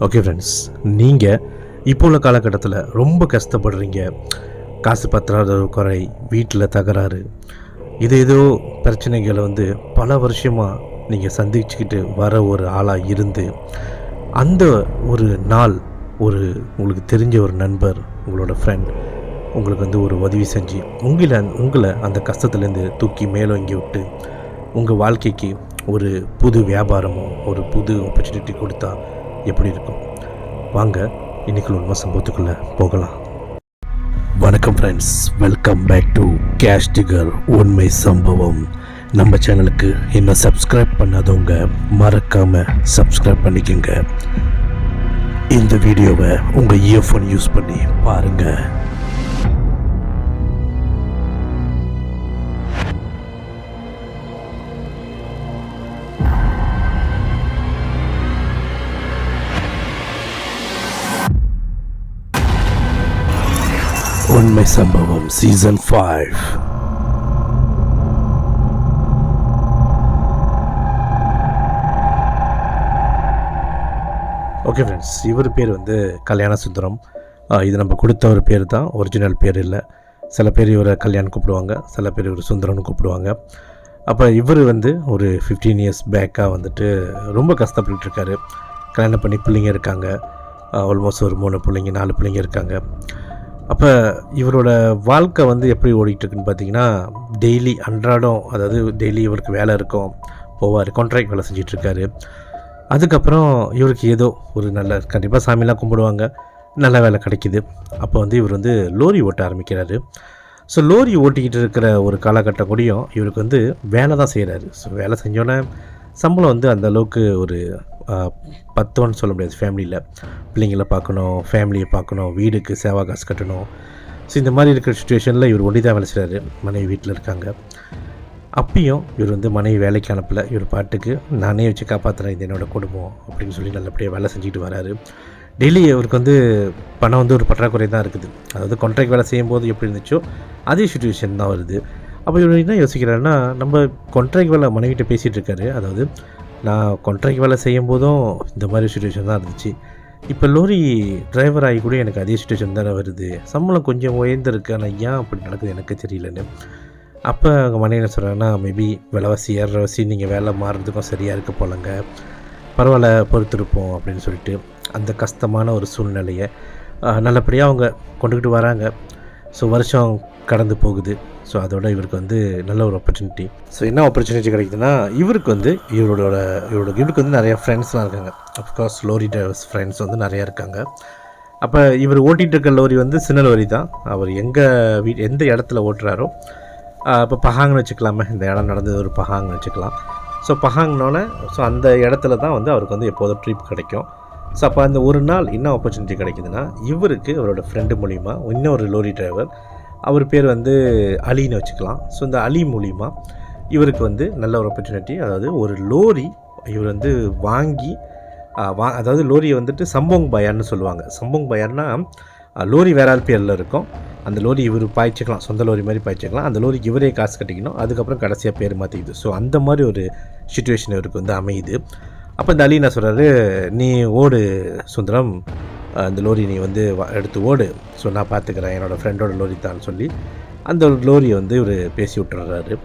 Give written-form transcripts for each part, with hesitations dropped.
Okay friends, நீங்கள் இப்போ உள்ள காலகட்டத்தில் ரொம்ப கஷ்டப்படுறீங்க. காசு பற்றாத குறை, வீட்டில் தகராறு, ஏதோ பிரச்சனைகளை பல வருஷமாக நீங்கள் சந்திச்சுக்கிட்டு வர ஒரு ஆளாக இருந்து, அந்த ஒரு நாள் உங்களுக்கு தெரிஞ்ச ஒரு நண்பர், உங்களோட ஃப்ரெண்ட் உங்களுக்கு ஒரு உதவி செஞ்சு உங்களை அந்த கஷ்டத்துலேருந்து தூக்கி மேலோங்கி விட்டு உங்கள் வாழ்க்கைக்கு ஒரு புது வியாபாரமோ ஒரு புது ஆப்பர்ச்சுனிட்டி கொடுத்தா எப்படி இருக்கும்? வாங்க இன்னைக்கு உண்மை சம்பவத்துக்குள்ளே போகலாம். வணக்கம் friends, welcome back to cash digger உண்மை சம்பவம். நம்ம சேனலுக்கு இன்னும் சப்ஸ்கிரைப் பண்ணாதவங்க மறக்காமல் சப்ஸ்கிரைப் பண்ணிக்கோங்க. இந்த வீடியோவை உங்கள் இயர்ஃபோன் யூஸ் பண்ணி பாருங்கள். உண்மை சம்பவம் சீசன் 5. ஓகே ஃப்ரெண்ட்ஸ், இவர் பேர் கல்யாண சுந்தரம். இது நம்ம கொடுத்த ஒரு பேர் தான், ஒரிஜினல் பேர் இல்லை. சில பேர் இவரை கல்யாணம் கூப்பிடுவாங்க, சில பேர் இவர் சுந்தரம்னு கூப்பிடுவாங்க. அப்போ இவர் ஒரு 15 இயர்ஸ் பேக்காக ரொம்ப கஷ்டப்பட்டுருக்காரு. கல்யாணம் பண்ணி பிள்ளைங்க இருக்காங்க, ஆல்மோஸ்ட் ஒரு 3 பிள்ளைங்க 4 பிள்ளைங்க இருக்காங்க. அப்போ இவரோட வாழ்க்கை எப்படி ஓடிட்டுருக்குன்னு பார்த்தீங்கன்னா, டெய்லி அன்றாடம், அதாவது டெய்லி இவருக்கு வேலை இருக்கும், போவார், கான்ட்ராக்ட் வேலை செஞ்சிட்ருக்காரு. அதுக்கப்புறம் இவருக்கு ஏதோ ஒரு நல்ல, கண்டிப்பாக சாமிலாம் கும்பிடுவாங்க, நல்ல வேலை கிடைக்கிது. அப்போ இவர் லோரி ஓட்ட ஆரம்பிக்கிறாரு. ஸோ லோரி ஓட்டிக்கிட்டு இருக்கிற ஒரு காலகட்டம் கூடயும் இவருக்கு வேலை தான் செய்கிறாரு. ஸோ வேலை செஞ்சோன்னே சம்பளம் அந்த அளவுக்கு ஒரு 10 சொல்ல முடியாது. ஃபேமிலியில் பிள்ளைங்களை பார்க்கணும், ஃபேமிலியை பார்க்கணும், வீடுக்கு சேவா காசு கட்டணும். ஸோ இந்த மாதிரி இருக்கிற சுச்சுவேஷனில் இவர் ஒண்டி தான் வேலை செய்கிறாரு. மனைவி வீட்டில் இருக்காங்க. அப்பயும் இவர் மனைவி வேலைக்கு அனுப்பலை. இவர் பாட்டுக்கு நானே வச்சு காப்பாற்றுறேன், இது என்னோடய குடும்பம் அப்படின்னு சொல்லி நல்லபடியாக வேலை செஞ்சுக்கிட்டு வராரு. டெய்லி இவருக்கு பணம் ஒரு பற்றாக்குறை தான் இருக்குது. அதாவது கான்ட்ராக்ட் வேலை செய்யும்போது எப்படி இருந்துச்சோ அதே சுச்சுவேஷன் தான் வருது. அப்போ இவர் என்ன யோசிக்கிறாருன்னா, நம்ம கான்ட்ராக்ட் வேலை மனைவிட்ட பேசிகிட்டு இருக்காரு. அதாவது நான் கான்ட்ராக்ட் வேலை செய்யும் போதும் இந்த மாதிரி சுச்சுவேஷன் தான் இருந்துச்சு, இப்போ லோரி டிரைவர் ஆகி கூட எனக்கு அதே சுச்சுவேஷன் தானே வருது, சம்பளம் கொஞ்சம் உயர்ந்திருக்கு, ஆனால் ஏன் அப்படி நடக்குது எனக்கு தெரியலன்னு. அப்போ அவங்க மனைவி என்ன சொல்கிறாங்கன்னா, மேபி விலைவாசி ஏறுறவாசி நீங்கள் வேலை மாறுறதுக்கும் சரியாக இருக்க போலங்க, பரவாயில்ல பொறுத்திருப்போம் அப்படின்னு சொல்லிட்டு அந்த கஷ்டமான ஒரு சூழ்நிலையை நல்லபடியாக அவங்க கொண்டுக்கிட்டு வராங்க. ஸோ வருஷம் கடந்து போகுது. ஸோ அதோட இவருக்கு நல்ல ஒரு ஆப்பர்ச்சுனிட்டி. ஸோ என்ன ஆப்பர்ச்சுனிட்டி கிடைக்குதுன்னா, இவருக்கு இவருக்கு நிறைய ஃப்ரெண்ட்ஸ்லாம் இருக்காங்க. அஃப்கோர்ஸ் லோரி டிரைவர்ஸ் ஃப்ரெண்ட்ஸ் நிறையா இருக்காங்க. அப்போ இவர் ஓட்டிகிட்டு இருக்க லோரி சின்ன லோரி தான். அவர் எந்த இடத்துல ஓட்டுறாரோ, இப்போ பஹாங்னு வச்சுக்கலாமே, இந்த இடம் நடந்தது ஒரு பஹாங்னு வச்சுக்கலாம். ஸோ பஹாங்னோடனே ஸோ அந்த இடத்துல தான் அவருக்கு எப்போதும் ட்ரிப் கிடைக்கும். ஸோ அப்போ அந்த ஒரு நாள் என்ன ஆப்பர்ச்சுனிட்டி கிடைக்குதுன்னா, இவருக்கு அவரோட ஃப்ரெண்டு மூலிமா இன்னொரு லோரி டிரைவர், அவர் பேர் அலின்னு வச்சுக்கலாம். ஸோ இந்த அலி மூலிமா இவருக்கு நல்ல ஒரு ஆப்பர்ச்சுனிட்டி. அதாவது ஒரு லோரி இவர் வாங்கி அதாவது லோரியை சம்போங் பயார்னு சொல்லுவாங்க. சம்போங் பயார்னா லோரி வேற ஆள் பேரில் இருக்கும். அந்த லோரி இவர் பாய்ச்சிக்கலாம், சொந்த லோரி மாதிரி பாய்ச்சிக்கலாம். அந்த லோரிக்கு இவரே காசு கட்டிக்கணும், அதுக்கப்புறம் கடைசியாக பேர் மாற்றிக்குது. ஸோ அந்த மாதிரி ஒரு சுச்சுவேஷன் இவருக்கு அமையுது. அப்போ இந்த அலி என்ன சொல்கிறாரு, நீ ஓடு சுந்தரம், அந்த லோரி நீ எடுத்து ஓடு, ஸோ நான் பார்த்துக்கிறேன், என்னோடய ஃப்ரெண்டோட லோரி தான் சொல்லி அந்த லோரியை இவர் பேசி விட்டுறாரு.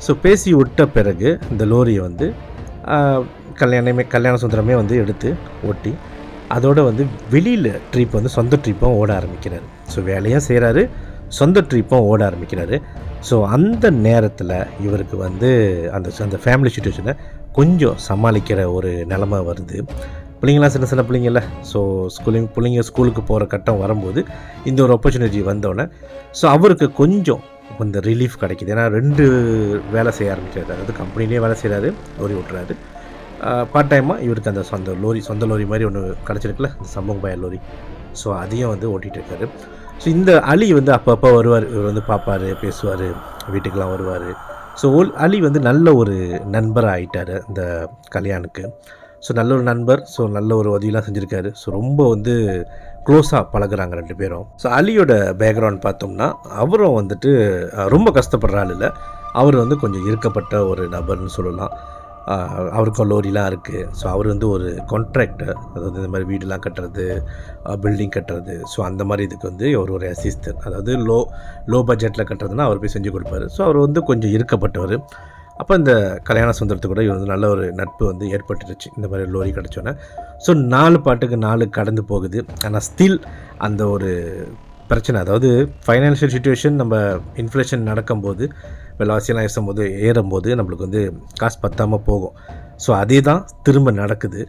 ஸோ பேசி விட்ட பிறகு இந்த லோரியை கல்யாண சுந்தரமே எடுத்து ஓட்டி அதோட வெளியில் ட்ரிப் சொந்த ட்ரிப்பும் ஓட ஆரம்பிக்கிறார். ஸோ வேலையும் செய்கிறாரு, சொந்த ட்ரிப்பும் ஓட ஆரம்பிக்கிறாரு. ஸோ அந்த நேரத்தில் இவருக்கு அந்த ஃபேமிலி சுச்சுவேஷனை கொஞ்சம் சமாளிக்கிற ஒரு நிலமை வருது. பிள்ளைங்களாம் சின்ன பிள்ளைங்கள, ஸோ பிள்ளைங்க ஸ்கூலுக்கு போகிற கட்டம் வரும்போது இந்த ஒரு ஆப்பர்ச்சுனிட்டி வந்தோடனே ஸோ அவருக்கு கொஞ்சம் ரிலீஃப் கிடைக்கிது. ஏன்னா 2 வேலை செய்ய ஆரம்பிக்கிறாரு. அதாவது கம்பெனிலே வேலை செய்கிறாரு, லோரி ஓட்டுறாரு, பார்ட் டைமாக இவருக்கு அந்த சொந்த லோரி மாதிரி ஒன்று கிடச்சிருக்குல்ல, இந்த சம்போங் பயார் லோரி, ஸோ அதையும் ஓட்டிகிட்டு இருக்காரு. ஸோ இந்த அலி அப்பப்போ வருவார், இவர் பார்ப்பார், பேசுவார், வீட்டுக்கெலாம் வருவார். ஸோ அலி நல்ல ஒரு நண்பராக ஆகிட்டார் இந்த கல்யாணுக்கு. ஸோ நல்ல ஒரு நண்பர், ஸோ நல்ல ஒரு உதவிலாம் செஞ்சுருக்காரு. ஸோ ரொம்ப க்ளோஸாக பழகுறாங்க 2 பேரும். ஸோ அலியோட பேக்ரவுண்ட் பார்த்தோம்னா, அவரும் ரொம்ப கஷ்டப்படுற ஆள் இல்லை, அவர் கொஞ்சம் இருக்கப்பட்ட ஒரு நபர்னு சொல்லலாம். அவருக்கும் லோரிலாம் இருக்குது. ஸோ அவர் வந்து ஒரு கான்ட்ராக்டர், அதாவது இந்த மாதிரி வீடுலாம் கட்டுறது, பில்டிங் கட்டுறது. ஸோ அந்த மாதிரி இதுக்கு வந்து அவர் ஒரு அசிஸ்டன்ட், அதாவது லோ பட்ஜெட்டில் கட்டுறதுன்னா அவர் போய் செஞ்சு கொடுப்பாரு. ஸோ அவர் வந்து கொஞ்சம் இருக்கப்பட்டவர். அப்போ இந்த கல்யாண சுந்தரத்து கூட இவர் வந்து நல்ல ஒரு நட்பு வந்து ஏற்பட்டுருச்சு இந்த மாதிரி லோரி கிடச்சோன்னே. ஸோ 4 பாட்டுக்கு 4 கடந்து போகுது. ஆனால் ஸ்டில் அந்த ஒரு பிரச்சனை, அதாவது ஃபைனான்ஷியல் சுச்சுவேஷன், நம்ம இன்ஃப்ளேஷன் நடக்கும்போது, விலைவாசியெல்லாம் ஏறும்போது நம்மளுக்கு வந்து காசு பத்தாமல் போகும். ஸோ அதே தான் திரும்ப நடக்குது.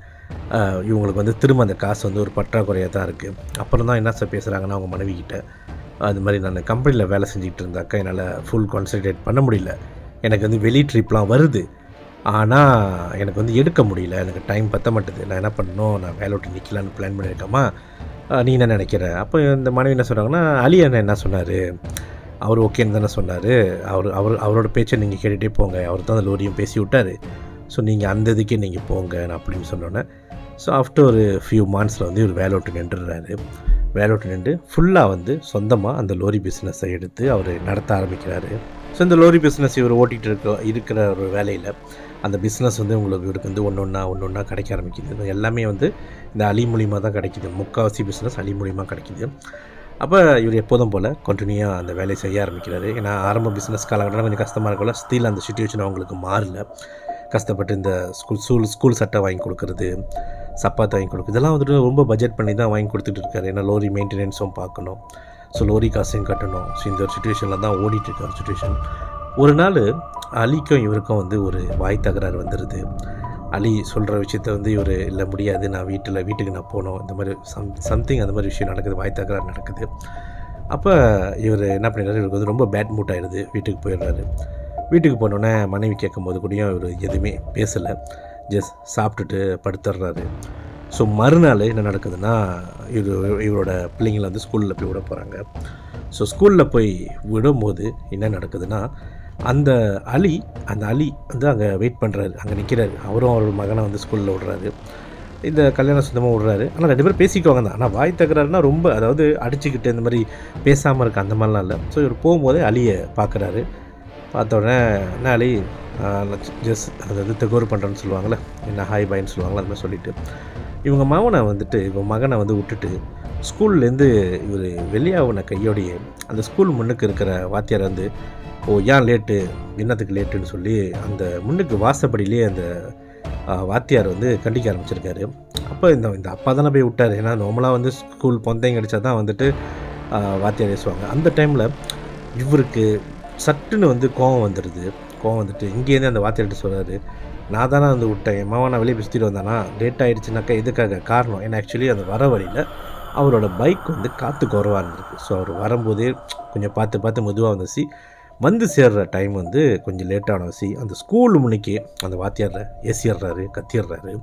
இவங்களுக்கு வந்து திரும்ப அந்த காசு வந்து ஒரு பற்றாக்குறையாக தான் இருக்குது. அப்புறம் தான் என்ன சார் பேசுகிறாங்கன்னா அவங்க மனைவிக்கிட்ட, அது மாதிரி நான் கம்பெனியில் வேலை செஞ்சுக்கிட்டு இருந்தாக்கா என்னால் ஃபுல் கான்சன்ட்ரேட் பண்ண முடியல, எனக்கு வந்து வெளி ட்ரிப்லாம் வருது, ஆனால் எனக்கு வந்து எடுக்க முடியல, எனக்கு டைம் பற்ற மாட்டுது, நான் என்ன பண்ணணும், நான் வேலை விட்டு நிற்கலான்னு பிளான் பண்ணியிருக்கேம்மா, நீ என்ன நினைக்கிற? அப்போ இந்த மனைவி என்ன சொல்கிறாங்கன்னா, அலி அண்ணன் என்ன சொன்னார், அவர் ஓகேன்னு தானே சொன்னார், அவரோட பேச்சை நீங்கள் கேட்டுகிட்டே போங்க, அவர் தான் அந்த லோரியும் பேசி விட்டார், ஸோ நீங்கள் அந்த இதுக்கே நீங்கள் போங்க அப்படின்னு சொன்னோன்னே. ஸோ ஆஃப்டர் ஒரு ஃபியூ மந்த்ஸில் வந்து இவர் வேலை விட்டு நின்றுடுறாரு. வேலை விட்டு நின்று ஃபுல்லாக வந்து சொந்தமாக அந்த லோரி பிஸ்னஸை எடுத்து அவர் நடத்த ஆரம்பிக்கிறாரு. ஸோ இந்த லோரி பிஸ்னஸ் இவர் ஓட்டிகிட்டு இருக்கிற ஒரு வேலையில் அந்த பிஸ்னஸ் வந்து இவருக்கு வந்து ஒன்று ஒன்றா கிடைக்க ஆரம்பிக்குது. எல்லாமே வந்து இந்த அலி மூலியமாக தான் கிடைக்கிது. முக்கால்வாசி பிஸ்னஸ் அலி மூலியமாக கிடைக்கிது. அப்போ இவர் எப்போதும் போல் கண்டினியூவாக அந்த வேலையை செய்ய ஆரம்பிக்கிறாரு. ஏன்னா ஆரம்ப பிஸ்னஸ் காலகட்டம் கொஞ்சம் கஷ்டமாக இருக்கல, ஸ்டில் அந்த சுச்சுவேஷன் அவங்களுக்கு மாறல. கஷ்டப்பட்டு இந்த ஸ்கூல் சட்டை வாங்கி கொடுக்குறது, சப்பாத்து வாங்கி கொடுக்குறது, இதெல்லாம் வந்துட்டு ரொம்ப பட்ஜெட் பண்ணி தான் வாங்கி கொடுத்துட்டு இருக்காரு. ஏன்னா லோரி மெயின்டெனன்ஸும் பார்க்கணும், ஸோ லோரி காசையும் கட்டணும். ஸோ இந்த ஒரு சுச்சுவேஷனில் தான் ஓடிட்டுருக்கார் சுச்சுவேஷன். ஒரு நாள் அலிக்கும் இவருக்கும் வந்து ஒரு வாய் தகராறு வந்துடுது. அலி சொல்கிற விஷயத்த வந்து இவர் இல்லை முடியாது, நான் வீட்டுக்கு நான் போகணும், இந்த மாதிரி சம்திங் அந்த மாதிரி விஷயம் நடக்குது, வாய் தகராறு நடக்குது. அப்போ இவர் என்ன பண்ணிடுறாரு, இவருக்கு வந்து ரொம்ப பேட் மூட் ஆகிடுது, வீட்டுக்கு போயிடுறாரு. வீட்டுக்கு போனோடனே மனைவி கேட்கும்போது கூடயும் இவர் எதுவுமே பேசலை, ஜஸ்ட் சாப்பிட்டுட்டு படுத்துடுறாரு. ஸோ மறுநாள் என்ன நடக்குதுன்னா, இவரோட பிள்ளைங்களை வந்து ஸ்கூலில் போய் விட போகிறாங்க. ஸோ ஸ்கூலில் போய் விடும்போது என்ன நடக்குதுன்னா, அந்த அலி வந்து அங்கே வெயிட் பண்ணுறாரு, அங்கே நிற்கிறாரு. அவரும் அவரோட மகனை வந்து ஸ்கூலில் விடுறாரு, இந்த கல்யாண சுத்தமாக விடுறாரு. ஆனால் 2 பேரும் பேசிக்குவாங்க தான், ஆனால் வாய் தகராறுனா ரொம்ப, அதாவது அடிச்சுக்கிட்டு இந்த மாதிரி பேசாமல் இருக்க அந்த மாதிரிலாம் இல்லை. ஸோ இவர் போகும்போதே அலியை பார்க்குறாரு. பார்த்த உடனே என்ன அலி, ஜஸ்ட் அதாவது தெகோர் பண்ணுறேன்னு சொல்லுவாங்களே, என்ன ஹாய் பாய்ன்னு சொல்லுவாங்களே, அது மாதிரி சொல்லிவிட்டு இவங்க மகனை வந்து விட்டுட்டு ஸ்கூல்லேருந்து இவர் வெளியாகின கையோடையே அந்த ஸ்கூல் முன்னுக்கு இருக்கிற வாத்தியார் வந்து, ஏன் லேட்டு, என்னத்துக்கு லேட்டுன்னு சொல்லி அந்த முன்னுக்கு வாசப்படியிலே அந்த வாத்தியார் வந்து கண்டிக்க ஆரம்பிச்சிருக்காரு. அப்போ இந்த அப்பா தானே போய் விட்டார். ஏன்னா நார்மலாக வந்து ஸ்கூல் பொந்தைங்க அடித்தா தான் வந்துட்டு வாத்தியார் பேசுவாங்க. அந்த டைமில் இவருக்கு சட்டுன்னு வந்து கோவம் வந்துட்டு இங்கேருந்து அந்த வாத்தியார்கிட்ட சொல்கிறாரு, நான் தானே வந்து விட்டேன், என் மாவன் நான் வெளியே பேசிட்டு வந்தானா, லேட் ஆகிடுச்சுனாக்கா எதுக்காக காரணம், ஏன்னா ஆக்சுவலி அந்த வர வழியில் அவரோட பைக் வந்து காற்று குறவாக இருந்திருக்கு. ஸோ அவர் வரும்போதே கொஞ்சம் பார்த்து மெதுவாக வந்துச்சு, வந்து சேர்ற டைம் வந்து கொஞ்சம் லேட்டான வச்சு அந்த ஸ்கூல் முன்னிக்கே அந்த வாத்தியாரை ஏசிடுறாரு, கத்திடுறாரு.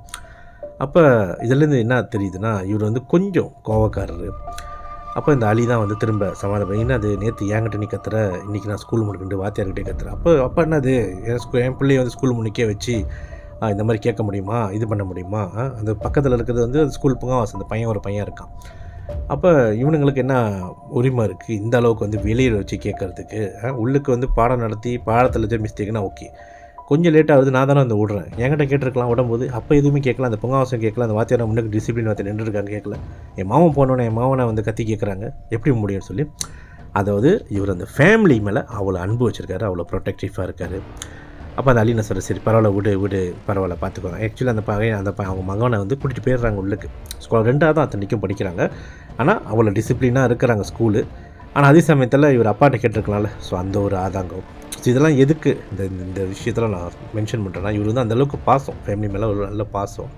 அப்போ இதுலேருந்து என்ன தெரியுதுன்னா, இவர் வந்து கொஞ்சம் கோவக்காரரு. அப்போ இந்த அலி தான் வந்து திரும்ப சமாதானம், என்ன அது நேற்று என்கிட்ட நீ கத்துற, இன்றைக்கி நான் ஸ்கூல் முடிக்கிட்டு வாத்தியார்கிட்டே கத்துறேன். அப்போ என்னது, என் பிள்ளையை வந்து ஸ்கூல் முன்னிக்கே வச்சு இந்த மாதிரி கேட்க முடியுமா, இது பண்ண முடியுமா, அந்த பக்கத்தில் இருக்கிறது வந்து ஸ்கூல் பூங்காவாசம், அந்த ஒரு பையன் இருக்கான். அப்போ இவனுங்களுக்கு என்ன உரிமை இருக்குது இந்த அளவுக்கு வந்து வெளியில் வச்சு கேட்குறதுக்கு? உள்ளுக்கு வந்து பாடம் நடத்தி பாடத்தில் எதாவது மிஸ்டேக்குன்னா ஓகே, கொஞ்சம் லேட்டாகுது, நான் தானே வந்து விட்றேன், என்கிட்ட கேட்டிருக்கலாம் விடும்போது. அப்போ எதுவுமே கேட்கல, அந்த பொங்காவாசம் கேட்கல, அந்த வாத்தியார் முன்னுக்கு டிசிப்ளின் வார்த்தை நின்றுருக்காங்க கேட்கல, என் மாமன் போனோன்னே என் மாமனை வந்து கத்தி கேட்குறாங்க, எப்படி முடியும்னு சொல்லி. அதாவது இவர் அந்த ஃபேமிலி மேலே அவ்வளோ அன்பு வச்சுருக்காரு, அவ்வளோ ப்ரொடெக்டிவாக இருக்கார். அப்போ அந்த அலினை சொல்கிற, சரி பரவாயில்ல விடு பரவாயில்ல பார்த்துக்கோங்க. ஆக்சுவலி அவங்க மகனை வந்து கூட்டிகிட்டு போயிடுறாங்க உள்ளுக்கு. ஸ்கூல் 2ஆக தான் அத்தனைக்கும் படிக்கிறாங்க, ஆனால் அவ்வளோ டிசிப்ளினாக இருக்கிறாங்க ஸ்கூலு. ஆனால் அதே சமயத்தில் இவர் அப்பாட்ட கேட்டிருக்கலாம்ல, ஸோ அந்த ஒரு ஆதாங்கம். ஸோ இதெல்லாம் எதுக்கு இந்த விஷயத்தில் நான் மென்ஷன் பண்ணுறேன்னா, இவர் வந்து அந்தளவுக்கு பாசம், ஃபேமிலி மேலே ஒரு நல்ல பாசம்.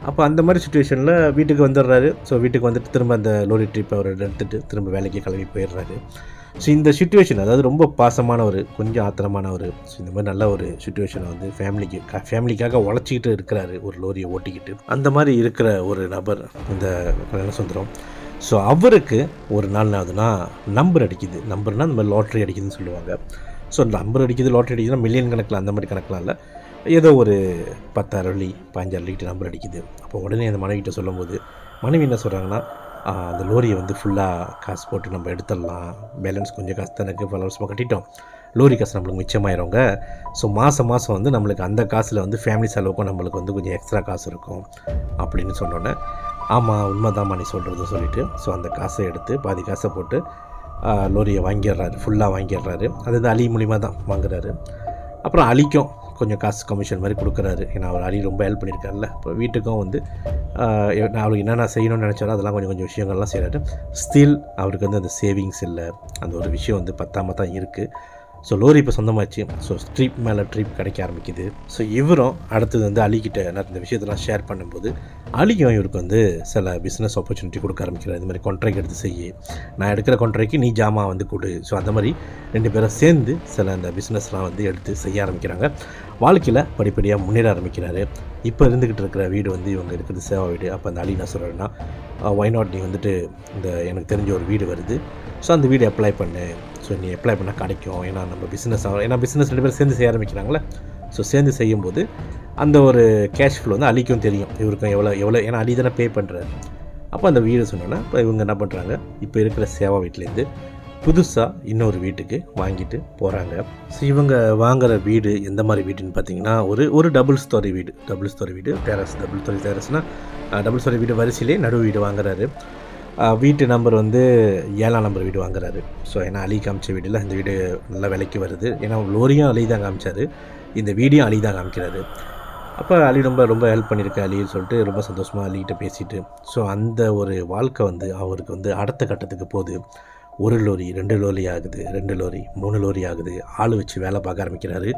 அப்போ அந்த மாதிரி சுச்சுவேஷனில் வீட்டுக்கு வந்துடுறாரு. ஸோ வீட்டுக்கு வந்துட்டு திரும்ப அந்த லோரி ட்ரிப்பை அவர் எடுத்துகிட்டு திரும்ப வேலைக்கு கிளம்பி போயிடுறாரு. ஸோ இந்த சுச்சுவேஷன், அதாவது ரொம்ப பாசமானவர், கொஞ்சம் ஆத்திரமானவர், ஸோ இந்த மாதிரி நல்ல ஒரு சுச்சுவேஷனை வந்து ஃபேமிலிக்காக உழைச்சிக்கிட்டு இருக்கிறாரு, ஒரு லோரியை ஓட்டிக்கிட்டு. அந்த மாதிரி இருக்கிற ஒரு நபர் இந்த கல்யாண சுந்தரம். ஸோ அவருக்கு ஒரு நாள் ஆகுதுன்னா நம்பர் அடிக்குது. நம்பர்னால் இந்த மாதிரி லாட்ரி அடிக்குதுன்னு சொல்லுவாங்க. ஸோ நம்பர் அடிக்குது, லாட்ரி அடிக்குதுன்னா மில்லியன் கணக்கில் அந்த மாதிரி கணக்கெலாம் இல்லை, ஏதோ ஒரு 10,000 வெள்ளி 15,000 வெள்ளிக்கிட்ட நம்பர் அடிக்குது. அப்போ உடனே அந்த மனைவிகிட்ட சொல்லும்போது மனைவி என்ன சொல்கிறாங்கன்னா, அந்த லோரியை வந்து ஃபுல்லாக காசு போட்டு நம்ம எடுத்துடலாம், பேலன்ஸ் கொஞ்சம் காசு தான் எனக்கு, பல வருஷமாக கட்டிட்டோம், லோரி காசு நம்மளுக்கு மிச்சமாயிருங்க. ஸோ மாதம் வந்து நம்மளுக்கு அந்த காசில் வந்து ஃபேமிலி செலவுக்கும் நம்மளுக்கு வந்து கொஞ்சம் எக்ஸ்ட்ரா காசு இருக்கும் அப்படின்னு சொன்னோன்னே, ஆமாம் உண்மைதாம்மா நீ சொல்கிறது சொல்லிவிட்டு, ஸோ அந்த காசை எடுத்து பாதி காசை போட்டு லோரியை வாங்கிடுறாரு, ஃபுல்லாக வாங்கிடுறாரு. அது வந்து அலி மூலிமா தான் வாங்குறாரு. அப்புறம் அலிக்கும் கொஞ்சம் காசு கமிஷன் மாதிரி கொடுக்குறாரு. ஏன்னா அவர் அலி ரொம்ப ஹெல்ப் பண்ணியிருக்காருல்ல. இப்போ வீட்டுக்கும் வந்து அவருக்கு என்னென்ன செய்யணும்னு நினச்சாரோ அதெல்லாம் கொஞ்சம் கொஞ்சம் விஷயங்கள்லாம் செய்கிறாரு. ஸ்டில் அவருக்கு வந்து அந்த சேவிங்ஸ் இல்லை, அந்த ஒரு விஷயம் வந்து பத்தாமல் தான் இருக்குது. ஸோ லோரி இப்போ சொந்தமாச்சு. ஸோ ட்ரிப் மேலே ட்ரிப் கிடைக்க ஆரம்பிக்குது. ஸோ இவரும் அடுத்தது வந்து அலிக்கிட்ட நான் இந்த விஷயத்தெல்லாம் ஷேர் பண்ணும்போது அலியும் இவருக்கு வந்து சில பிஸ்னஸ் ஆப்பர்ச்சுனிட்டி கொடுக்க ஆரம்பிக்கிறார். இந்த மாதிரி கான்ட்ராக்ட் எடுத்து செய்ய, நான் எடுக்கிற கான்ட்ராக்டுக்கு நீ ஜாமான் வந்து கொடு. ஸோ அந்த மாதிரி 2 பேரும் சேர்ந்து சில அந்த பிஸ்னஸ்லாம் வந்து எடுத்து செய்ய ஆரம்பிக்கிறாங்க. வாழ்க்கையில் படிப்படியாக முன்னேற ஆரம்பிக்கிறாரு. இப்போ இருந்துக்கிட்டு இருக்கிற வீடு வந்து இவங்க இருக்கிறது சேவா வீடு. அப்போ அந்த அலி என்ன சொல்கிறேன்னா, ஒய் நாட் நீ வந்துட்டு இந்த எனக்கு தெரிஞ்ச ஒரு வீடு வருது, ஸோ அந்த வீடு அப்ளை பண்ணு. ஸோ நீ அப்ளை பண்ணால் கிடைக்கும். ஏன்னா நம்ம பிஸ்னஸ் 2 பேரும் சேர்ந்து செய்ய ஆரம்பிக்கிறாங்களே. ஸோ சேர்ந்து செய்யும்போது அந்த ஒரு கேஷ் ஃப்ளோ வந்து அலிக்கும் தெரியும், இவருக்கும் எவ்வளோ ஏன்னா அலி தானே பே பண்ணுறாரு. அப்போ அந்த வீடு சொன்னோன்னா இப்போ இவங்க என்ன பண்ணுறாங்க, இப்போ இருக்கிற சேவா வீட்டிலேருந்து புதுசாக இன்னொரு வீட்டுக்கு வாங்கிட்டு போகிறாங்க. ஸோ இவங்க வாங்குகிற வீடு எந்த மாதிரி வீடுன்னு பார்த்தீங்கன்னா, ஒரு டபுள் ஸ்டோரி வீடு டெரஸ். டபுள் ஸ்டோரி டெரஸ்னால் டபுள் ஸ்டோரி வீடு வரிசையிலே நடு வீடு வாங்குறாரு. வீட்டு நம்பர் வந்து 7ஆம் நம்பர் வீடு வாங்குறாரு. ஸோ ஏன்னா அலி காமிச்ச வீடில் இந்த வீடு நல்ல விலைக்கு வருது. ஏன்னா லோரியும் அலி தான் காமிச்சார், இந்த வீடியும் அலி தான் காமிக்கிறாரு. அப்போ அலி ரொம்ப ஹெல்ப் பண்ணியிருக்க அலின்னு சொல்லிட்டு ரொம்ப சந்தோஷமாக அலிகிட்ட பேசிட்டு, ஸோ அந்த ஒரு வாழ்க்கை வந்து அவருக்கு வந்து அடுத்த கட்டத்துக்கு போகுது. 1 லோரி 2 லோரி ஆகுது, 2 லோரி 3 லோரி ஆகுது. ஆள் வச்சு வேலை பார்க்க ஆரம்பிக்கிறாரு.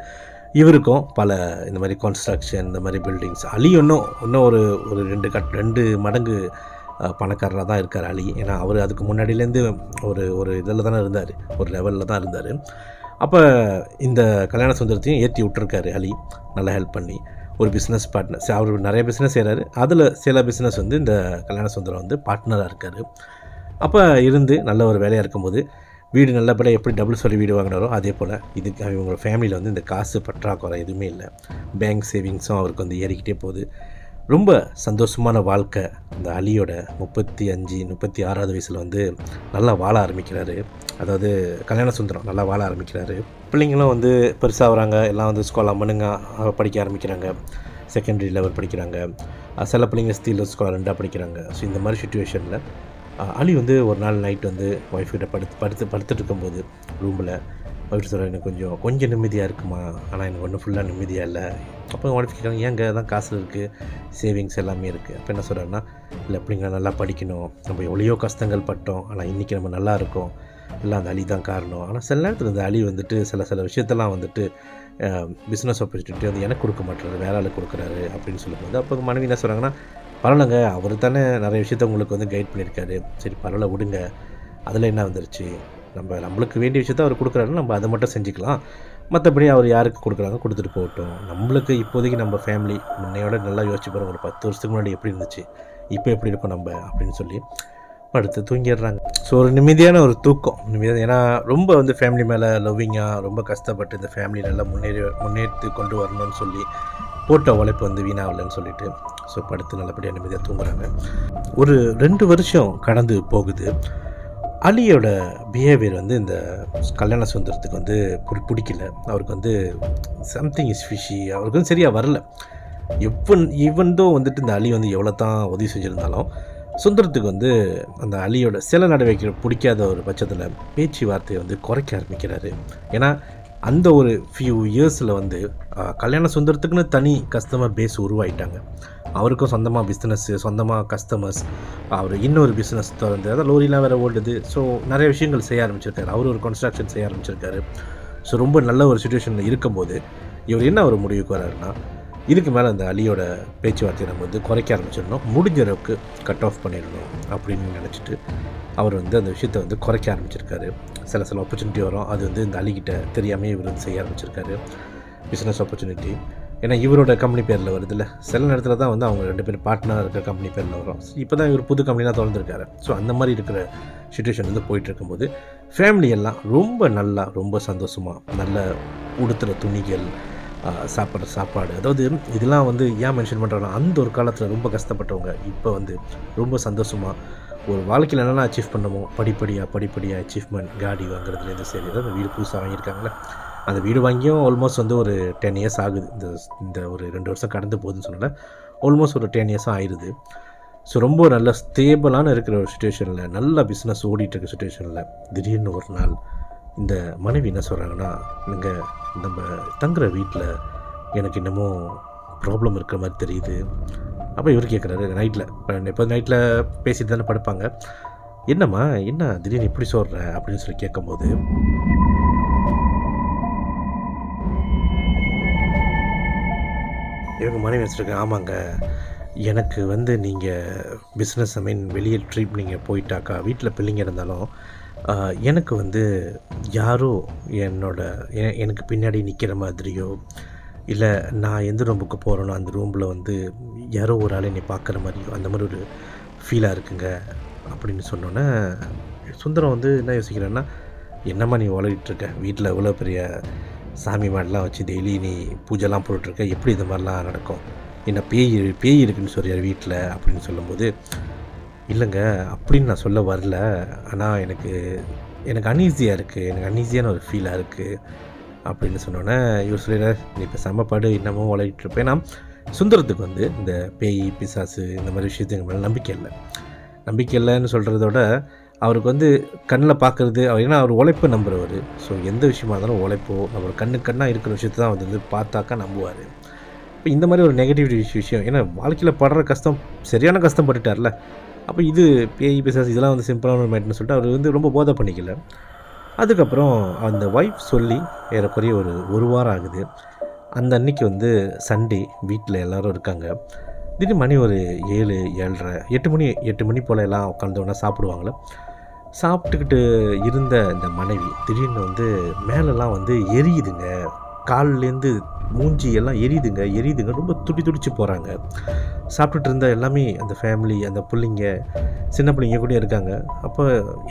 இவருக்கும் பல இந்த மாதிரி கன்ஸ்ட்ரக்ஷன், இந்த மாதிரி பில்டிங்ஸ். அலி இன்னும் ஒரு 2 மடங்கு பணக்காரராக தான் இருக்கார் அலி. ஏன்னா அவர் அதுக்கு முன்னாடியிலேருந்து ஒரு இதில் தானே இருந்தார், ஒரு லெவலில் தான் இருந்தார். அப்போ இந்த கல்யாண சுந்தரத்தையும் ஏற்றி விட்டுருக்காரு அலி, நல்லா ஹெல்ப் பண்ணி. ஒரு பிஸ்னஸ் பார்ட்னர், அவர் நிறைய பிஸ்னஸ் செய்கிறாரு. அதில் சில பிஸ்னஸ் வந்து இந்த கல்யாண சுந்தரம் வந்து பார்ட்னராக இருக்கார். அப்போ இருந்து நல்ல ஒரு வேலையாக இருக்கும்போது வீடு நல்லபடியாக எப்படி டபுள் ஸ்டோரி வீடு வாங்கினாரோ அதே போல் இதுக்கு இவங்களோட ஃபேமிலியில் வந்து இந்த காசு பற்றாக்குறை எதுவுமே இல்லை. பேங்க் சேவிங்ஸும் அவருக்கு வந்து ஏறிக்கிட்டே போகுது. ரொம்ப சந்தோஷமான வாழ்க்கை. இந்த அலியோட 36வது வயசில் வந்து நல்லா வாழ ஆரம்பிக்கிறாரு. அதாவது கல்யாண சுந்தரம் நல்லா வாழ ஆரம்பிக்கிறாரு. பிள்ளைங்களும் வந்து பெருசாக வராங்க, எல்லாம் வந்து ஸ்கூல் அம்மனுங்க படிக்க ஆரம்பிக்கிறாங்க, செகண்டரி லெவல் படிக்கிறாங்க. சில பிள்ளைங்க ஸ்டீல் ஸ்கூல் 2 படிக்கிறாங்க. ஸோ இந்த மாதிரி சுச்சுவேஷனில் அலி வந்து ஒரு நாள் நைட் வந்து ஒய்ஃப்கிட்ட படுத்துட்டு இருக்கும்போது ரூமில் ஒய்ஃப் சொல்கிறார், எனக்கு கொஞ்சம் நிம்மதியாக இருக்குமா, ஆனால் எனக்கு ஒன்றும் ஃபுல்லாக நிம்மதியாக இல்லை. அப்போ ஒய்ஃப் கேட்குறாங்க, ஏங்க தான் காசு இருக்குது, சேவிங்ஸ் எல்லாமே இருக்குது. அப்போ என்ன சொல்கிறாருன்னா, இல்லை பிள்ளைங்க நல்லா படிக்கணும், நம்ம எவ்வளையோ கஷ்டங்கள் பட்டோம், ஆனால் இன்றைக்கி நம்ம நல்லா இருக்கோம், எல்லாம் அந்த அலி தான் காரணம். ஆனால் சில நேரத்தில் இந்த அலி வந்துட்டு சில விஷயத்தெல்லாம் வந்துட்டு பிஸ்னஸ் ஆப்பர்ச்சுனிட்டி வந்து எனக்கு கொடுக்க மாட்டேறாரு, வேற ஆளுக்கு கொடுக்குறாரு அப்படின்னு சொல்லும்போது, அப்போ மனைவி என்ன சொல்கிறாங்கன்னா, பரவாயில்லங்க, அவர் தானே நிறைய விஷயத்த உங்களுக்கு வந்து கைட் பண்ணியிருக்காரு, சரி பரவாயில்ல விடுங்க, அதில் என்ன வந்துருச்சு, நம்மளுக்கு வேண்டிய விஷயத்த அவர் கொடுக்குறாருன்னு நம்ம அதை மட்டும் செஞ்சுக்கலாம், மற்றபடி அவர் யாருக்கு கொடுக்குறாங்க கொடுத்துட்டு போகட்டும். நம்மளுக்கு இப்போதைக்கு நம்ம ஃபேமிலி முன்னையோட நல்லா யோசிச்சு பாருங்கள், ஒரு 10 வருஷத்துக்கு முன்னாடி எப்படி இருந்துச்சு, இப்போ எப்படி இருக்கும் நம்ம அப்படின்னு சொல்லி படுத்து தூங்கிடுறாங்க. ஸோ ஒரு நிம்மதியான ஒரு தூக்கம், ஏன்னா ரொம்ப வந்து ஃபேமிலி மேலே லவ்விங்காக ரொம்ப கஷ்டப்பட்டு இந்த ஃபேமிலி நல்லா முன்னேற்றி கொண்டு வரணும்னு சொல்லி போட்ட உழைப்பு வந்து வீணாகலன்னு சொல்லிட்டு ஸோ படுத்து நல்லபடியாக நிம்மதியாக தூங்குறாங்க. ஒரு 2 வருஷம் கடந்து போகுது. அலியோட பிஹேவியர் வந்து இந்த கல்யாண சுந்தரத்துக்கு வந்து பிடிக்கல. அவருக்கு வந்து சம்திங் இஸ் ஃபிஷி, அவருக்கு வந்து சரியாக வரல. ஈவன்தோ வந்துட்டு இந்த அலி வந்து எவ்வளோ தான் உதவி செஞ்சுருந்தாலும் சுந்தரத்துக்கு வந்து அந்த அலியோட சில நடவடிக்கை பிடிக்காத ஒரு பட்சத்தில் பேச்சுவார்த்தையை வந்து குறைக்க ஆரம்பிக்கிறாரு. ஏன்னா அந்த ஒரு ஃபியூ இயர்ஸில் வந்து கல்யாண சுந்தரத்துக்குன்னு தனி கஸ்டமர் பேஸ் உருவாயிட்டாங்க. அவருக்கும் சொந்தமாக பிஸ்னஸ்ஸு, சொந்தமாக கஸ்டமர்ஸ், அவர் இன்னொரு பிஸ்னஸ் திறந்து, அதாவது லோரிலாம் வேறு ஓடுது. ஸோ நிறைய விஷயங்கள் செய்ய ஆரம்பிச்சிருக்காரு. அவர் ஒரு கன்ஸ்ட்ரக்ஷன் செய்ய ஆரம்பிச்சிருக்காரு. ஸோ ரொம்ப நல்ல ஒரு சுச்சுவேஷனில் இருக்கும்போது இவர் என்ன ஒரு முடிவுக்கு வர்றாருன்னா, இதுக்கு மேலே அந்த அலியோட பேச்சுவார்த்தையை நம்ம வந்து குறைக்க ஆரம்பிச்சிடணும், முடிஞ்ச அளவுக்கு கட் ஆஃப் பண்ணிடணும் அப்படின்னு நினச்சிட்டு அவர் வந்து அந்த விஷயத்தை வந்து குறைக்க ஆரம்பிச்சிருக்காரு. சில ஆப்பர்ச்சுனிட்டி வரும், அது வந்து இந்த அலிகிட்ட தெரியாமல் இவர் வந்து செய்ய ஆரம்பிச்சிருக்காரு. பிஸ்னஸ் ஆப்பர்ச்சுனிட்டி, ஏன்னா இவரோட கம்பெனி பேரில் வருதுல்ல, சில நேரத்தில் தான் வந்து அவங்க 2 பேரும் பார்ட்னர் இருக்கிற கம்பெனி பேரில் வரும். இப்போ தான் இவர் புது கம்பெனிலாம் திறந்துருக்காரு. ஸோ அந்த மாதிரி இருக்கிற சுச்சுவேஷன் வந்து போயிட்டு இருக்கும்போது ஃபேமிலி எல்லாம் ரொம்ப சந்தோஷமாக நல்ல உடுத்துகிற துணிகள், சாப்பிட்ற சாப்பாடு, அதாவது இதெல்லாம் வந்து ஏன் மென்ஷன் பண்ணுறாங்கன்னா, அந்த ஒரு காலத்தில் ரொம்ப கஷ்டப்பட்டவங்க இப்போ வந்து ரொம்ப சந்தோஷமாக ஒரு வாழ்க்கையில் என்னென்ன அச்சீவ் பண்ணமோ படிப்படியாக அச்சீவ்மெண்ட், காடி வாங்குறதுலேருந்து சரி, அதாவது வீடு புதுசாக வாங்கியிருக்காங்களே, அந்த வீடு வாங்கியும் ஆல்மோஸ்ட் வந்து ஒரு 10 இயர்ஸ் ஆகுது. இந்த ஒரு 2 வருஷம் கடந்து போகுதுன்னு சொன்னல, ஆல்மோஸ்ட் ஒரு 10 இயர்ஸாக ஆயிடுது. ஸோ ரொம்ப நல்ல ஸ்டேபிளான இருக்கிற ஒரு சுச்சுவேஷனில், நல்ல பிஸ்னஸ் ஓடிட்டுருக்க சுச்சுவேஷனில் திடீர்னு ஒரு நாள் இந்த மனைவி என்ன சொல்கிறாங்கன்னா, நீங்கள் நம்ம தங்குற வீட்டில் எனக்கு இன்னமும் ப்ராப்ளம் இருக்கிற மாதிரி தெரியுது. அப்போ இவர் கேட்குறாரு நைட்டில், எப்போ நைட்டில் பேசிட்டு தானே படுப்பாங்க, என்னம்மா என்ன திடீர்னு இப்படி சொல்கிற அப்படின்னு சொல்லி கேட்கும்போது, இவங்க மனைவி வச்சுருக்கேன், ஆமாங்க எனக்கு வந்து நீங்கள் பிஸ்னஸ் வெளியே ட்ரிப் நீங்கள் போயிட்டாக்கா, வீட்டில் பிள்ளைங்க இருந்தாலும் எனக்கு வந்து யாரோ எனக்கு பின்னாடி நிற்கிற மாதிரியோ, இல்லை நான் எந்த ரூமுக்கு போகிறேனோ அந்த ரூமில் வந்து யாரோ ஒரு ஆள் என்னை பார்க்குற மாதிரியோ அந்த மாதிரி ஒரு ஃபீலாக இருக்குங்க அப்படின்னு சொன்னோன்னே, சுந்தரம் வந்து என்ன யோசிக்கிறேன்னா, என்னம்மா நீ உலகிட்டுருக்க, வீட்டில் இவ்வளோ பெரிய சாமி மாடெலாம் வச்சு டெய்லி நீ பூஜைலாம் போட்டுட்ருக்க, எப்படி இது மாதிரிலாம் நடக்கும், என்ன பேய் இருக்குன்னு சொல்கிறார் வீட்டில் அப்படின்னு சொல்லும்போது, இல்லைங்க அப்படின்னு நான் சொல்ல வரல, ஆனால் எனக்கு அன்ஈஸியாக இருக்குது, எனக்கு அன்ஈஸியான ஒரு ஃபீலாக இருக்குது அப்படின்னு சொன்னோன்னே, இவர் சொல்லிடுறார், நீ இப்போ செம்மப்பாடு இன்னமும் உலகிட்டுருப்பேன். ஏன்னா சுந்தரத்துக்கு வந்து இந்த பேய் பிசாசு இந்த மாதிரி விஷயத்துக்கு மேலே நம்பிக்கை இல்லைன்னு சொல்கிறதோட, அவருக்கு வந்து கண்ணில் பார்க்குறது, ஏன்னா அவர் உழைப்பை நம்புகிறவர். ஸோ எந்த விஷயமா இருந்தாலும் உழைப்போ, நம்ம கண்ணாக இருக்கிற விஷயத்தை தான் வந்து பார்த்தாக்கா நம்புவார். இப்போ இந்த மாதிரி ஒரு நெகட்டிவ் விஷயம், ஏன்னா வாழ்க்கையில் படுற கஷ்டம் சரியான கஷ்டப்பட்டுட்டார்ல, அப்போ இது பேய் பிசாசு இதெல்லாம் வந்து சிம்பிளான ஒரு மேட்னு சொல்லிட்டு அவர் வந்து ரொம்ப போதை பண்ணிக்கல. அதுக்கப்புறம் அந்த ஒய்ஃப் சொல்லி ஏறக்குறைய ஒரு வாரம் ஆகுது. அந்த அன்றைக்கி வந்து சண்டே, வீட்டில் எல்லோரும் இருக்காங்க. திடீர்னு மணி ஒரு 7, 7:30, 8 மணி போல் எல்லாம் உட்காந்தோன்னா சாப்பிடுவாங்களே, சாப்பிட்டுக்கிட்டு இருந்த இந்த மனைவி திடீர்னு வந்து மேலெல்லாம் வந்து எரியுதுங்க, கால்லேருந்து மூஞ்சி எல்லாம் எரியுதுங்க, ரொம்ப துடிச்சு போகிறாங்க. சாப்பிட்டுட்டு இருந்த எல்லாமே அந்த ஃபேமிலி, அந்த பிள்ளைங்க, சின்ன பிள்ளைங்க கூட இருக்காங்க. அப்போ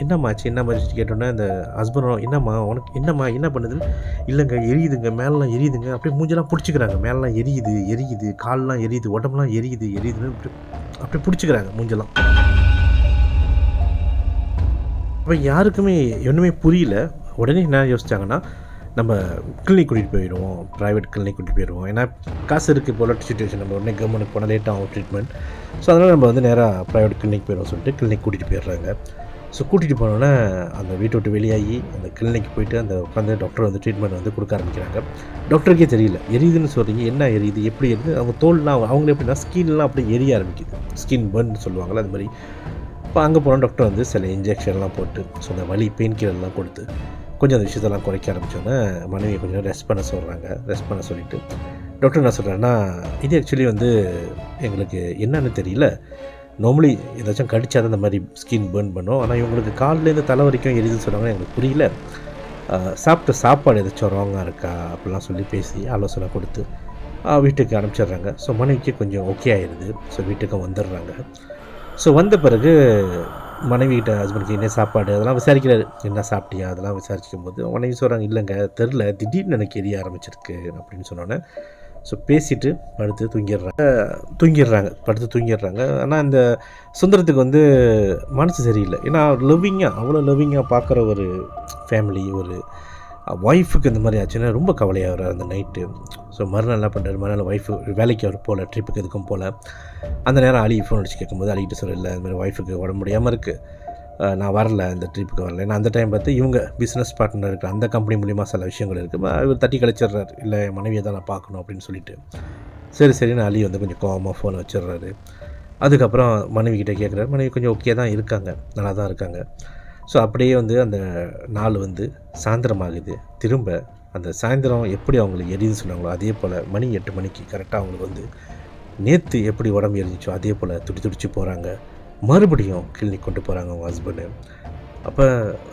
என்னம்மாச்சு கேட்டோன்னே, அந்த ஹஸ்பண்டும் என்னம்மா என்ன பண்ணுது, இல்லைங்க எரியுதுங்க, மேலெலாம் எரியுதுங்க, அப்படியே மூஞ்செல்லாம் பிடிச்சிக்கிறாங்க, மேலெலாம் எரியுது, கால்லாம் எரியுது, உடம்புலாம் எரியுதுன்னு அப்படியே பிடிச்சிக்கிறாங்க மூஞ்செல்லாம். அப்போ யாருக்குமே ஒன்றுமே புரியல. உடனே என்ன யோசிச்சாங்கன்னா, நம்ம கிளினிக் கூட்டிகிட்டு போயிடுவோம், ப்ரைவேட் கிளினிக் கூட்டிகிட்டு போயிடுவோம், ஏன்னா காசு இருக்குது போல சுச்சுவேஷன், நம்ம உடனே கவர்மெண்ட்டுக்கு போனால் லேட் ஆகும் ட்ரீட்மெண்ட். ஸோ அதனால் நம்ம வந்து நேராக ப்ரைவேட் கிளினிக் போயிடுவோம் சொல்லிட்டு கிளினிக் கூட்டிகிட்டு போயிடுறாங்க. ஸோ கூட்டிகிட்டு போனோன்னே அந்த வீட்டை விட்டு வெளியாகி அந்த கிளினிக் போயிட்டு அந்த உட்காந்து டாக்டர் வந்து ட்ரீட்மெண்ட் வந்து கொடுக்க ஆரம்பிக்கிறாங்க. டாக்டருக்கே தெரியல, எரியுதுன்னு சொல்கிறீங்க, என்ன எரியுது, எப்படி எரியுது, அவங்க தோல்லாம் அவங்களே எப்படின்னா ஸ்கின்லாம் அப்படியே எரிய ஆரம்பிக்குது, ஸ்கின் பர்ன் சொல்லுவாங்களா அது மாதிரி. இப்போ அங்கே போனால் டாக்டர் வந்து சில இன்ஜெக்ஷன்லாம் போட்டு, ஸோ அந்த வலி பெயின் கில்லர்லாம் கொடுத்து கொஞ்சம் அந்த விஷயத்தெல்லாம் குறைக்க ஆரம்பித்தோன்னே மனைவியை கொஞ்சம் ரெஸ்ட் பண்ண சொல்லிவிட்டு டாக்டர் என்ன சொல்கிறேன்னா, இது ஆக்சுவலி வந்து எங்களுக்கு என்னன்னு தெரியல, நார்மலி ஏதாச்சும் கடிச்சா தான் இந்த மாதிரி ஸ்கின் பர்ன் பண்ணும், ஆனால் இவங்களுக்கு காலிலேருந்து தலை வரைக்கும் எரியுதுன்னு சொல்கிறாங்க, எங்களுக்கு புரியல, சாப்பிட்ட சாப்பாடு ஏதாச்சும் ராங்காக இருக்கா அப்படிலாம் சொல்லி பேசி ஆலோசனை கொடுத்து வீட்டுக்கு அனுப்பிச்சிடுறாங்க. ஸோ மனைவிக்கு கொஞ்சம் ஓகே ஆயிடுது. ஸோ வீட்டுக்கு வந்துடுறாங்க. ஸோ வந்த பிறகு மனைவிகிட்ட ஹஸ்பண்டுக்கு என்ன சாப்பாடு அதெல்லாம் விசாரிக்கிறாரு, என்ன சாப்பிட்டியா அதெல்லாம் விசாரிக்கும் போது மனைவி சொல்கிறாங்க, இல்லைங்க தெரில, திடீர்னு எனக்கு எரிய ஆரம்பிச்சிருக்கு அப்படின்னு சொன்னோன்னே, ஸோ பேசிவிட்டு படுத்து தூங்கிடுறாங்க. ஆனால் இந்த சுந்தரத்துக்கு வந்து மனசு சரியில்லை, ஏன்னா அவ்வளோ லவ்விங்காக பார்க்குற ஒரு ஃபேமிலி, ஒரு ஒய்ஃபுக்கு இந்த மாதிரி ஆச்சுன்னா ரொம்ப கவலையாக வர்றார் அந்த நைட்டு. ஸோ மறுநாள் என்ன பண்ணுறாரு, மறுநாள் ஒய்ஃபு வேலைக்கு அவர் போகல, ட்ரிப்புக்கு எதுக்கும் போகல. அந்த நேரம் அலி ஃபோன் அடிச்சு கேட்கும்போது அலிகிட்ட சொல்லல, இந்த மாதிரி ஒய்ஃபுக்கு உடம்பு முடியாமல் இருக்குது, நான் வரல, இந்த ட்ரிப்புக்கு வரல. ஏன்னா அந்த டைம் பார்த்து இவங்க பிஸ்னஸ் பார்ட்னர் இருக்கிற அந்த கம்பெனி மூலிமா சில விஷயங்கள் இருக்குது, இவர் தட்டி கழிச்சிடுறாரு, இல்லை என் மனைவியை தான் நான் பார்க்கணும் அப்படின்னு சொல்லிட்டு. சரின்னு அலி வந்து கொஞ்சம் கோவமாக ஃபோனை வச்சிடுறாரு. அதுக்கப்புறம் மனைவிக்கிட்ட கேட்குறாரு, மனைவி கொஞ்சம் ஓகே தான் இருக்காங்க, நல்லா தான் இருக்காங்க. ஸோ அப்படியே வந்து அந்த நாள் வந்து சாயந்தரமாகுது. திரும்ப அந்த சாயந்தரம் எப்படி அவங்களுக்கு எரியுதுன்னு சொன்னாங்களோ அதே போல் மணி 8 மணிக்கு கரெக்டாக அவங்களுக்கு வந்து நேற்று எப்படி உடம்பு எரிஞ்சிச்சோ அதே போல் துடிச்சு போகிறாங்க. மறுபடியும் கிளினிக் கொண்டு போகிறாங்க அவங்க ஹஸ்பண்டு. அப்போ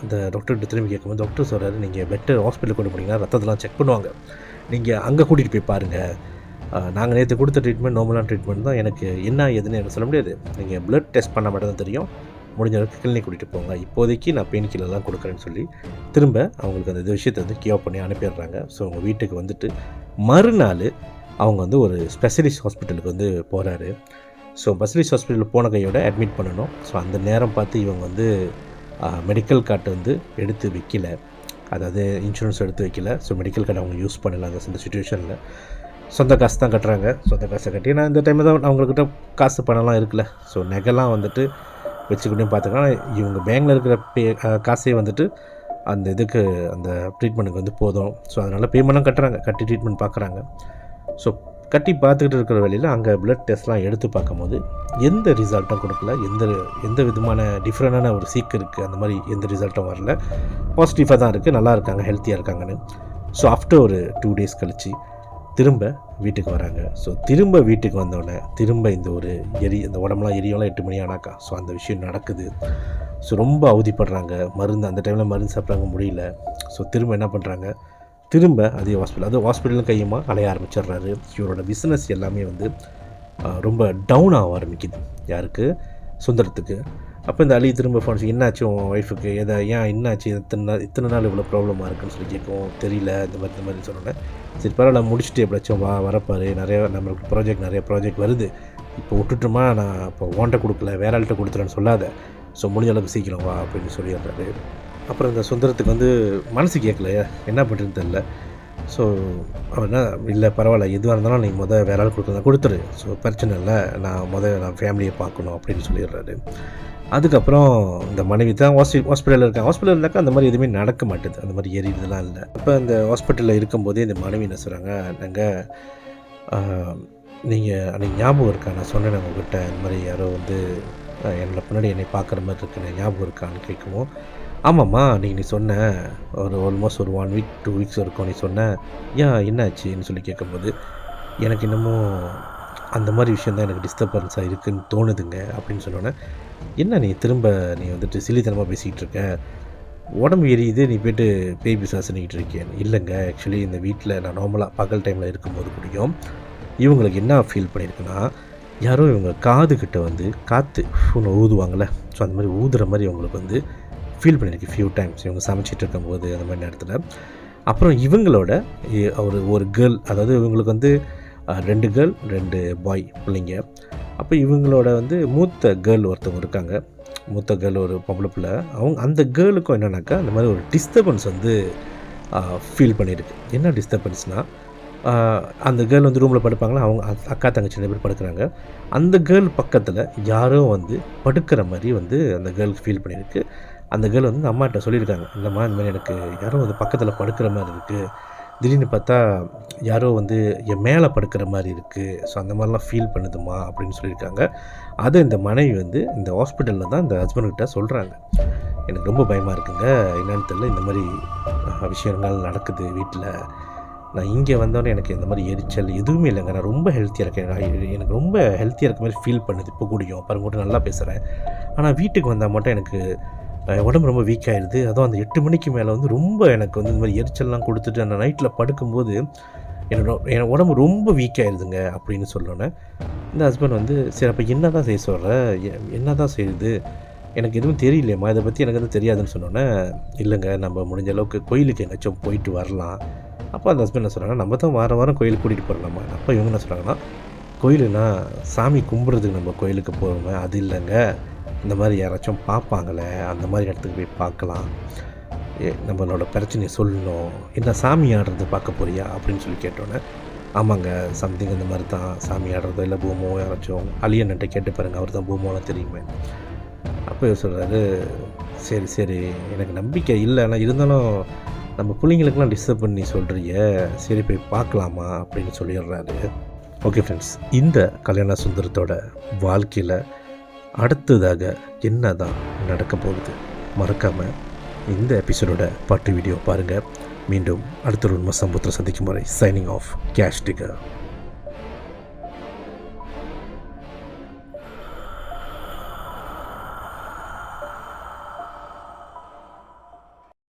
இந்த டாக்டர்கிட்ட திரும்பி கேட்கும்போது டாக்டர் சொல்கிறாரு, நீங்கள் பெட்டர் ஹாஸ்பிட்டல் கொண்டு போனீங்கன்னா ரத்தத்தெல்லாம் செக் பண்ணுவாங்க, நீங்கள் அங்கே கூட்டிகிட்டு போய் பாருங்கள், நாங்கள் நேற்று கொடுத்த ட்ரீட்மெண்ட் நார்மலான ட்ரீட்மெண்ட் தான், எனக்கு என்ன ஏதுன்னு எனக்கு சொல்ல முடியாது, நீங்கள் ப்ளட் டெஸ்ட் பண்ண மட்டும் தான் தெரியும், முடிஞ்ச அளவுக்கு கிளினிக் கூட்டிகிட்டு போங்க, இப்போதைக்கு நான் பெயின் கில்லர்லாம் கொடுக்குறேன்னு சொல்லி திரும்ப அவங்களுக்கு அந்த விஷயத்தை வந்து கியூர் பண்ணி அனுப்பிடுறாங்க. ஸோ அவங்க வீட்டுக்கு வந்துட்டு மறுநாள் அவங்க வந்து ஒரு ஸ்பெஷலிஸ்ட் ஹாஸ்பிட்டலுக்கு வந்து போகிறாரு. ஸோ பஸ்லிஸ் ஹாஸ்பிட்டலில் போன கையோட அட்மிட் பண்ணணும். ஸோ அந்த நேரம் பார்த்து இவங்க வந்து மெடிக்கல் கார்டு வந்து எடுத்து வைக்கல, அதாவது இன்சூரன்ஸ் எடுத்து வைக்கல. ஸோ மெடிக்கல் கார்டு அவங்க யூஸ் பண்ணலாங்க அந்த சுச்சுவேஷனில். சொந்த காசு தான் கட்டுறாங்க. சொந்த காசை கட்டி நான் இந்த டைமில் தான் அவங்கக்கிட்ட காசு பணம்லாம் இருக்குல்ல, ஸோ நகைலாம் வந்துட்டு வச்சுக்கிட்டே பார்த்துக்கலாம். இவங்க பேங்கில் இருக்கிற காசே வந்துட்டு அந்த இதுக்கு அந்த ட்ரீட்மெண்ட்டுக்கு வந்து போதும். ஸோ அதனால் பேமெண்ட்லாம் கட்டுறாங்க, கட்டி ட்ரீட்மெண்ட் பார்க்குறாங்க. ஸோ கட்டி பார்த்துக்கிட்டு இருக்கிற வேலையில் அங்கே ப்ளட் டெஸ்ட்லாம் எடுத்து பார்க்கும்போது எந்த ரிசல்ட்டும் கொடுக்கல, எந்த விதமான டிஃப்ரெண்டான ஒரு சீக்கு இருக்குது அந்த மாதிரி எந்த ரிசல்ட்டும் வரல. பாசிட்டிவாக தான் இருக்குது, நல்லா இருக்காங்க, ஹெல்த்தியாக இருக்காங்கன்னு. ஸோ ஆஃப்டர் ஒரு 2 days கழித்து திரும்ப வீட்டுக்கு வராங்க. ஸோ திரும்ப வீட்டுக்கு வந்தோடனே திரும்ப இந்த ஒரு இந்த உடம்புலாம் எரியெல்லாம் 8 மணி ஆனாக்கா ஸோ அந்த விஷயம் நடக்குது. ஸோ ரொம்ப அவதிப்படுறாங்க. மருந்து அந்த டைமில் மருந்து சாப்பிட்றாங்க, முடியல. ஸோ திரும்ப என்ன பண்ணுறாங்க, திரும்ப அதே ஹாஸ்பிட்டல், அது ஹாஸ்பிட்டலும் கையுமா அலைய ஆரம்பிச்சிடுறாரு. இவரோட பிஸ்னஸ் எல்லாமே வந்து ரொம்ப டவுன் ஆக ஆரம்பிக்குது. யாருக்கு? சுந்தரத்துக்கு. அப்போ இந்த அலி திரும்ப ஃபோன் பண்ணி, என்னாச்சு உன் ஒய்ஃபுக்கு, ஏன் என்னாச்சு, இத்தனை நாள் இவ்வளோ ப்ராப்ளமாக இருக்குன்னு சொல்லி கேட்கவும், தெரியல இந்த மாதிரி சொன்னேன். சரி பரவாயில்ல, முடிச்சுட்டு எப்படியாச்சும் வரப்பார், நம்மளுக்கு நிறைய ப்ராஜெக்ட் வருது, இப்போ விட்டுட்டோமா, நான் இப்போ ஓன்ட்ட கொடுக்கல, வேற ஆள்கிட்ட கொடுத்துறேன்னு சொல்லாத, ஸோ முடிஞ்ச அளவுக்கு சீக்கிரம் வா அப்படின்னு சொல்லிடுறாரு. அப்புறம் இந்த சுந்தரத்துக்கு வந்து மனசு கேட்கலையா, என்ன பண்ணுறதுன்னு தெரில. ஸோ அவர் என்ன, இல்லை பரவாயில்ல, எதுவாக இருந்தாலும் நீ வேற ஆள் கொடுத்துரு, ஸோ பிரச்சனை இல்லை, நான் ஃபேமிலியை பார்க்கணும் அப்படின்னு சொல்லிடுறாரு. அதுக்கப்புறம் இந்த மனைவி தான் ஹாஸ்பிட்டலில் இருக்காங்க. ஹாஸ்பிட்டலில் இருந்தாக்கா அந்த மாதிரி எதுவுமே நடக்க மாட்டேது, அந்த மாதிரி எரியுதுலாம் இல்லை. அப்போ இந்த ஹாஸ்பிட்டலில் இருக்கும்போதே இந்த மனைவி என்ன சொல்கிறாங்க, நீங்கள் அன்றைக்கி ஞாபகம் இருக்கா, நான் சொன்னேன் உங்கள்கிட்ட இந்த மாதிரி யாரோ வந்து என்னோட பின்னாடி என்னை பார்க்குற மாதிரி இருக்குன்னு ஞாபகம் இருக்கான்னு கேட்கவும், ஆமாம்மா நீ சொன்ன ஒரு ஆல்மோஸ்ட் ஒரு 1 week 2 weeks இருக்கும், நீ சொன்ன என்னாச்சுன்னு சொல்லி கேட்கும்போது, எனக்கு இன்னமும் அந்த மாதிரி விஷயந்தான் எனக்கு டிஸ்டர்பன்ஸாக இருக்குதுன்னு தோணுதுங்க அப்படின்னு சொன்னோன்னே, என்ன நீ வந்துட்டு சில்லித்தனமாக பேசிக்கிட்டு இருக்க, உடம்பு எரியுது, நீ போய்ட்டு பேய் பிசாசுன்னுக்கிட்டு இருக்கேன். இல்லைங்க, ஆக்சுவலி இந்த வீட்டில் நான் நார்மலாக பகல் டைமில் இருக்கும்போது பிடிக்கும், இவங்களுக்கு என்ன ஃபீல் பண்ணியிருக்குன்னா, யாரோ இவங்க காதுகிட்ட வந்து காற்று ஊதுவாங்கள்ல, ஸோ அந்த மாதிரி ஊதுற மாதிரி அவங்களுக்கு வந்து ஃபீல் பண்ணியிருக்கு ஃபியூ டைம்ஸ் இவங்க சமைச்சிட்டு இருக்கும்போது அந்த மாதிரி நேரத்தில். அப்புறம் இவங்களோட ஒரு கேர்ள், அதாவது இவங்களுக்கு வந்து 2 கேர்ள் 2 பாய் பிள்ளைங்க. அப்போ இவங்களோட வந்து மூத்த கேர்ள் ஒருத்தவங்க இருக்காங்க, மூத்த கேர்ள் ஒரு பொம்பளை பிள்ளை. அந்த கேர்ளுக்கும் என்னன்னாக்கா அந்த மாதிரி ஒரு டிஸ்டர்பன்ஸ் வந்து ஃபீல் பண்ணியிருக்கு. என்ன டிஸ்டர்பன்ஸ்னால், அந்த கேர்ள் வந்து ரூமில் படுப்பாங்களா, அவங்க அக்கா தங்கச்சி 2 பேர் படுக்கிறாங்க. அந்த கேர்ள் பக்கத்தில் யாரோ வந்து படுக்கிற மாதிரி வந்து அந்த கேர்ளுக்கு ஃபீல் பண்ணியிருக்கு. அந்த கேர்ள் வந்து அம்மாட்ட சொல்லியிருக்காங்க, இல்லைம்மா இந்த மாதிரி எனக்கு யாரோ வந்து பக்கத்தில் படுக்கிற மாதிரி இருக்குது, திடீர்னு பார்த்தா யாரோ வந்து என் மேலே படுக்கிற மாதிரி இருக்குது, ஸோ அந்த மாதிரிலாம் ஃபீல் பண்ணுதுமா அப்படின்னு சொல்லியிருக்காங்க. அதை இந்த மனைவி வந்து இந்த ஹாஸ்பிட்டலில் தான் இந்த ஹஸ்பண்ட்கிட்ட சொல்கிறாங்க. எனக்கு ரொம்ப பயமாக இருக்குங்க, என்னென்னு தெரியல, இந்த மாதிரி விஷயங்கள் நடக்குது வீட்டில், நான் இங்கே வந்தோடனே எனக்கு இந்த மாதிரி எரிச்சல் எதுவுமே இல்லைங்க, நான் ரொம்ப ஹெல்த்தியாக இருக்கேன், எனக்கு ரொம்ப ஹெல்த்தியாக இருக்க மாதிரி ஃபீல் பண்ணுது, இப்போ கூடியும் பாருங்க கூட நல்லா பேசுகிறேன், ஆனால் வீட்டுக்கு வந்தால் மட்டும் எனக்கு உடம்பு ரொம்ப வீக் ஆகிடுது. அதுவும் அந்த 8 மணிக்கு மேலே வந்து ரொம்ப எனக்கு வந்து இந்த மாதிரி எரிச்சல்லாம் கொடுத்துட்டு அந்த நைட்டில் படுக்கும்போது என்னோட உடம்பு ரொம்ப வீக் ஆகிடுதுங்க அப்படின்னு சொல்லோன்னே, இந்த ஹஸ்பண்ட் வந்து சரி அப்போ என்ன தான் செய்ய சொல்கிற, என்ன தான் செய்யுது, எனக்கு எதுவும் தெரியலையம்மா, இதை பற்றி எனக்கு எதுவும் தெரியாதுன்னு சொன்னோன்னே, இல்லைங்க நம்ம முடிஞ்ச அளவுக்கு கோயிலுக்கு எங்கேயாச்சும் போயிட்டு வரலாம். அப்போ அந்த ஹஸ்பண்ட் என்ன சொல்கிறாங்கன்னா, நம்ம தான் வாரம் கோயிலுக்கு கூட்டிகிட்டு போகிறோம்மா. அப்போ இவங்க என்ன சொல்கிறாங்கன்னா, கோயிலுனா சாமி கும்பிட்றதுக்கு நம்ம கோயிலுக்கு போகிறோமே, அது இல்லைங்க, இந்த மாதிரி யாராச்சும் பார்ப்பாங்களே, அந்த மாதிரி இடத்துக்கு போய் பார்க்கலாம், நம்மளோட பிரச்சனையை சொல்லணும், என்ன சாமி ஆடுறது பார்க்க போறியா அப்படின்னு சொல்லி கேட்டோன்னே, ஆமாங்க சம்திங் இந்த மாதிரி தான், சாமி ஆடுறதோ இல்லை பூமோ யாராச்சும் அலியன்கிட்ட கேட்டு பாருங்கள், அவர் தான் பூமோலாம் தெரியுமே. அப்போ இவர் சொல்கிறாரு, சரி எனக்கு நம்பிக்கை இல்லை, ஆனால் இருந்தாலும் நம்ம பிள்ளைங்களுக்கெல்லாம் டிஸ்டர்ப் பண்ணி சொல்கிறிய, சரி போய் பார்க்கலாமா அப்படின்னு சொல்லிடுறாரு. ஓகே ஃப்ரெண்ட்ஸ், இந்த கல்யாண சுந்தரத்தோட வாழ்க்கையில் அடுத்ததாக என்ன தான் நடக்க போகுது, மறக்காமல் இந்த எபிசோடோட பாட்டு வீடியோ பாருங்கள். மீண்டும் அடுத்த ஒரு உண்மை சம்பவத்தில் சந்திக்கும் வரை சைனிங் ஆஃப் கேஷ் டிகர்.